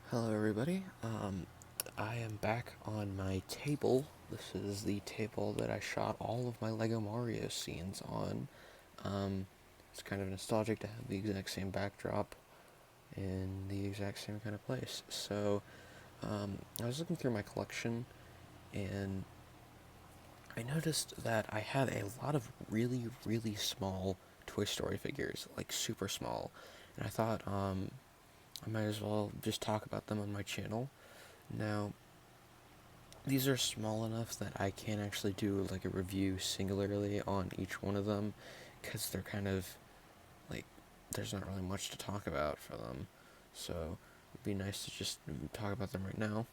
Hello everybody, I am back on my table. This is the table that I shot all of my Lego Mario scenes on. It's kind of nostalgic to have the exact same backdrop in the exact same kind of place. So, I was looking through my collection and I noticed that I had a lot of really, really small Toy Story figures, like super small. And I thought, I might as well just talk about them on my channel. Now, these are small enough that I can't actually do like a review singularly on each one of them, because they're kind of like, there's not really much to talk about for them. So it'd be nice to just talk about them right now.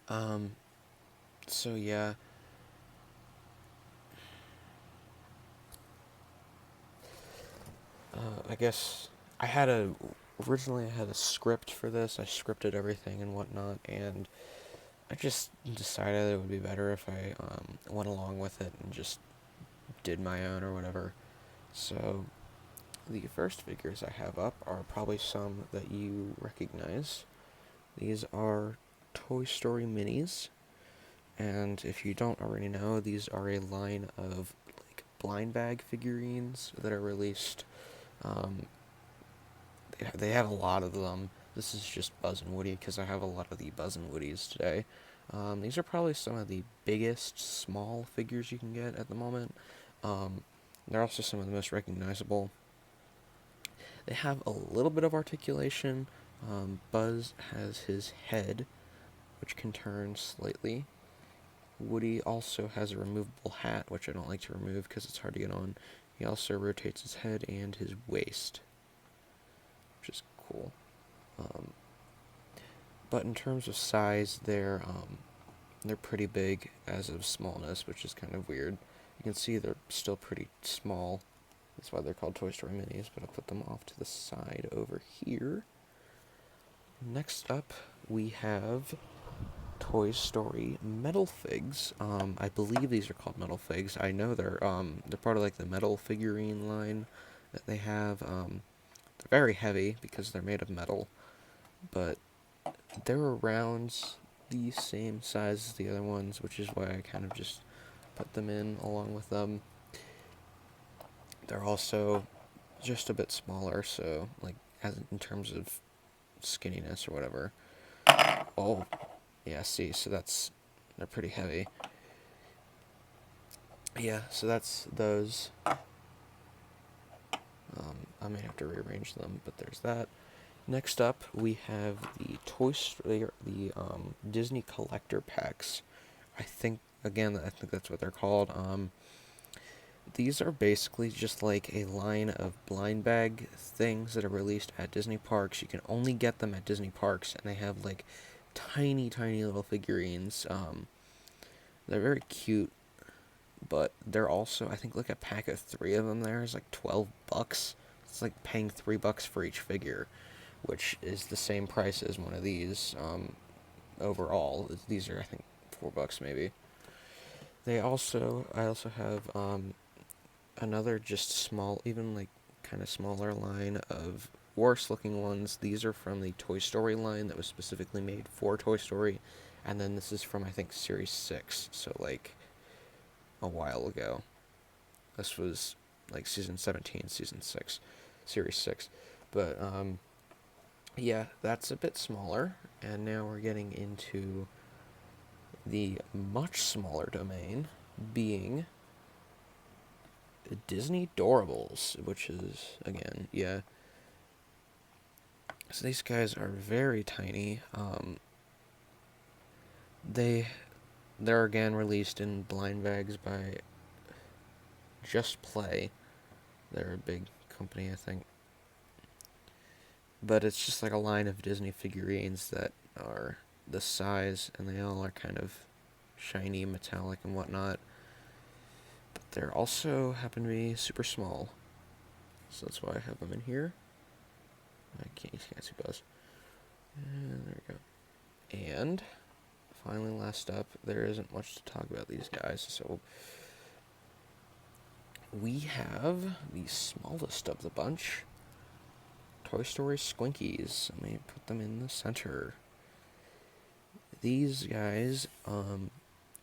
Um, so yeah, I guess I had a originally I had a script for this. I scripted everything and whatnot, and I just decided it would be better if I went along with it and just did my own or whatever. So the first figures I have up are probably some that you recognize. These are Toy Story Minis, and if you don't already know, these are a line of like blind bag figurines that are released. Um, they have a lot of them. This is just Buzz and Woody because I have a lot of the Buzz and Woodies today. These are probably some of the biggest small figures you can get at the moment. Um, they're also some of the most recognizable. They have a little bit of articulation. Buzz has his head, which can turn slightly. Woody also has a removable hat, which I don't like to remove because it's hard to get on. He also rotates his head and his waist, which is cool. Um, but in terms of size, they're pretty big as of smallness, which is kind of weird. You can see they're still pretty small. That's why they're called Toy Story Minis, but I'll put them off to the side over here. Next up, we have Toy Story Metal Figs. I believe these are called Metal Figs. I know they're part of like the metal figurine line that they have. They're very heavy because they're made of metal, but they're around the same size as the other ones, which is why I kind of just put them in along with them. They're also just a bit smaller, so like as in terms of skinniness or whatever. Oh, yeah, see, so they're pretty heavy. Yeah, so that's those. I may have to rearrange them, but there's that. Next up, we have the Toy Story, the Disney Collector Packs. I think that's what they're called. These are basically just like a line of blind bag things that are released at Disney parks. You can only get them at Disney parks, and they have like tiny, tiny little figurines. They're very cute, but they're also, I think, like a pack of three of them there is like $12. It's like paying $3 for each figure, which is the same price as one of these. Overall, these are I think $4 maybe. I also have another just small, even like kind of smaller line of worse looking ones. These are from the Toy Story line that was specifically made for Toy Story, and then this is from I think Series 6, so like a while ago. This was like season 17, season 6, series 6. But yeah, that's a bit smaller, and now we're getting into the much smaller domain, being Disney Doorables, which is, again, yeah. So these guys are very tiny. They they're again released in blind bags by Just Play. They're a big company, I think. But it's just like a line of Disney figurines that are this size, and they all are kind of shiny, metallic, and whatnot. But they're also happen to be super small, so that's why I have them in here. You can't see Buzz. And there we go. And finally, last up, there isn't much to talk about these guys, so we have the smallest of the bunch, Toy Story Squinkies. Let me put them in the center. These guys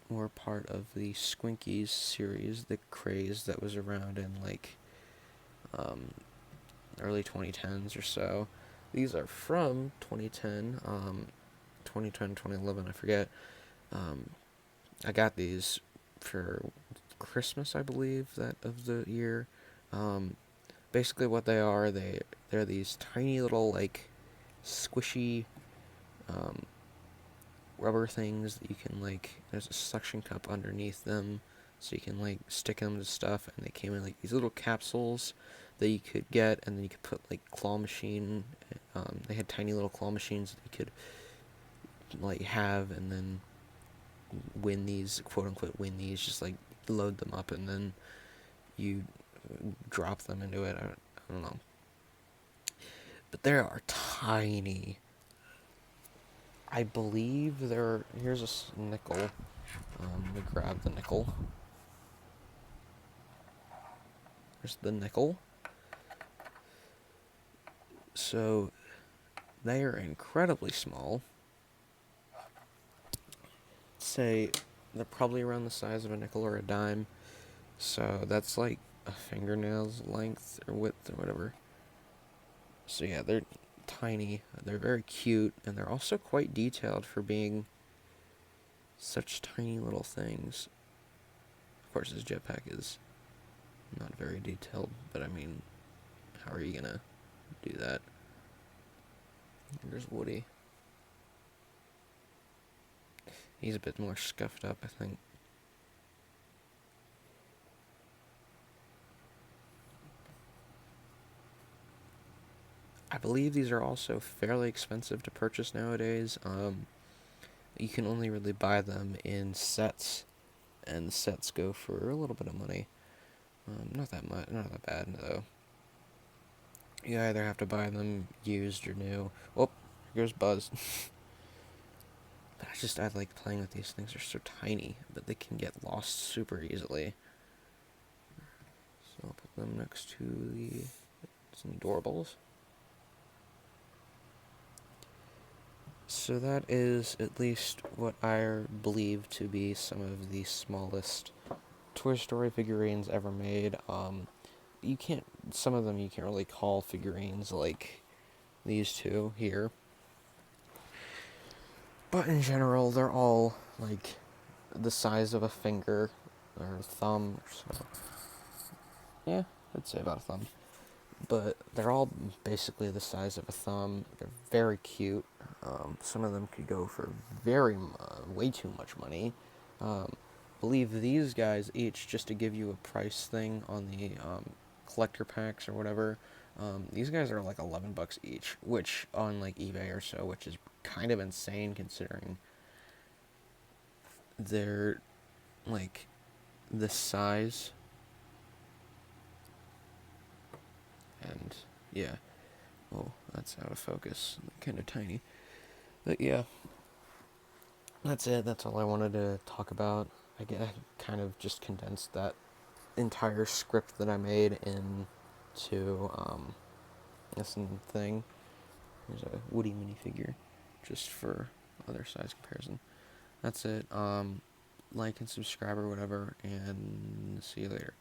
were part of the Squinkies series, the craze that was around in like early 2010s or so. These are from 2010, 2010, 2011, I forget. I got these for Christmas, I believe, that of the year. Basically, what they are, they're these tiny little like squishy rubber things that you can like. There's a suction cup underneath them, so you can like stick them to stuff, and they came in like these little capsules that you could get, and then you could put like claw machine. They had tiny little claw machines that you could like have, and then win these, quote unquote win these, just like load them up and then you drop them into it. I don't know. But they are tiny. I believe they're, here's a nickel. Let me grab the nickel. There's the nickel. So they are incredibly small. Say they're probably around the size of a nickel or a dime. So that's like a fingernail's length or width or whatever. So yeah, they're tiny. They're very cute, and they're also quite detailed for being such tiny little things. Of course, his jetpack is not very detailed, but I mean, how are you gonna do that? There's Woody. He's a bit more scuffed up, I think. I believe these are also fairly expensive to purchase nowadays. You can only really buy them in sets, and the sets go for a little bit of money. Not that much, not that bad though. You either have to buy them used or new. Oh, here's Buzz. But I like playing with these things. They're so tiny, but they can get lost super easily. So I'll put them next to some Doorables. So that is at least what I believe to be some of the smallest Toy Story figurines ever made. Some of them you can't really call figurines like these two here. But in general, they're all like the size of a finger or thumb or so. Yeah, I'd say about a thumb. But they're all basically the size of a thumb. They're very cute. Some of them could go for way too much money. Believe these guys each, just to give you a price thing on the collector packs or whatever, these guys are like $11 each, which on like eBay or so, which is kind of insane considering they're like this size. And yeah, oh, that's out of focus, kind of tiny. But yeah, that's it. That's all I wanted to talk about. I kind of just condensed that entire script that I made into this thing. There's a Woody minifigure, just for other size comparison. That's it. Like and subscribe or whatever, and see you later.